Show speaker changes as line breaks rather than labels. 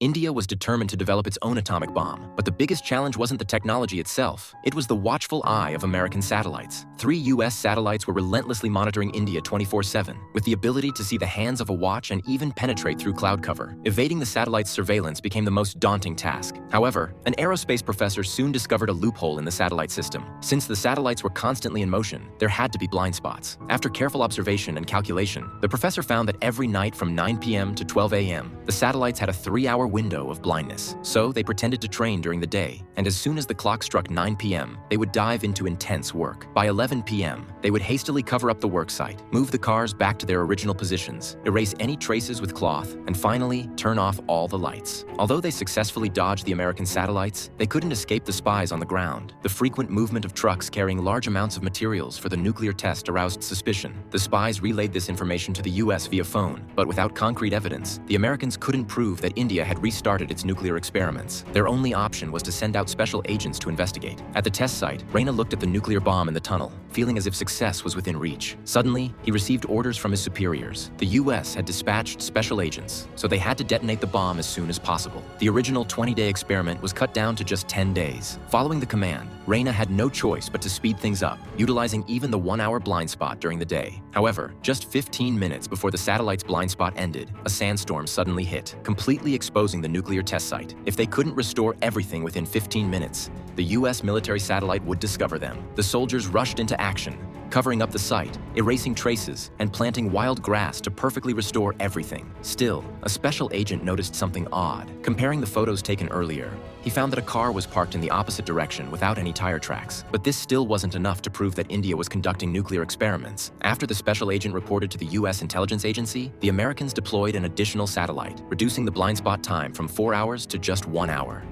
India was determined to develop its own atomic bomb, but the biggest challenge wasn't the technology itself. It was the watchful eye of American satellites. 3 U.S. satellites were relentlessly monitoring India 24/7, with the ability to see the hands of a watch and even penetrate through cloud cover. Evading the satellite's surveillance became the most daunting task. However, an aerospace professor soon discovered a loophole in the satellite system. Since the satellites were constantly in motion, there had to be blind spots. After careful observation and calculation, the professor found that every night from 9 p.m. to 12 a.m., the satellites had a 3-hour window of blindness. So they pretended to train during the day, and as soon as the clock struck 9 p.m., they would dive into intense work. By 11 p.m., they would hastily cover up the work site, move the cars back to their original positions, erase any traces with cloth, and finally turn off all the lights. Although they successfully dodged the American satellites, they couldn't escape the spies on the ground. The frequent movement of trucks carrying large amounts of materials for the nuclear test aroused suspicion. The spies relayed this information to the U.S. via phone, but without concrete evidence, the Americans couldn't prove that India had restarted its nuclear experiments. Their only option was to send out special agents to investigate. At the test site, Reyna looked at the nuclear bomb in the tunnel, feeling as if success was within reach. Suddenly, he received orders from his superiors. The U.S. had dispatched special agents, so they had to detonate the bomb as soon as possible. The original 20-day experiment was cut down to just 10 days. Following the command, Reyna had no choice but to speed things up, utilizing even the 1-hour blind spot during the day. However, just 15 minutes before the satellite's blind spot ended, a sandstorm suddenly hit, completely exposing the nuclear test site. If they couldn't restore everything within 15 minutes, the U.S. military satellite would discover them. The soldiers rushed into action, covering up the site, erasing traces, and planting wild grass to perfectly restore everything. Still, a special agent noticed something odd. Comparing the photos taken earlier, he found that a car was parked in the opposite direction without any tire tracks. But this still wasn't enough to prove that India was conducting nuclear experiments. After the special agent reported to the U.S. intelligence agency, the Americans deployed an additional satellite, reducing the blind spot time from 4 hours to just 1 hour.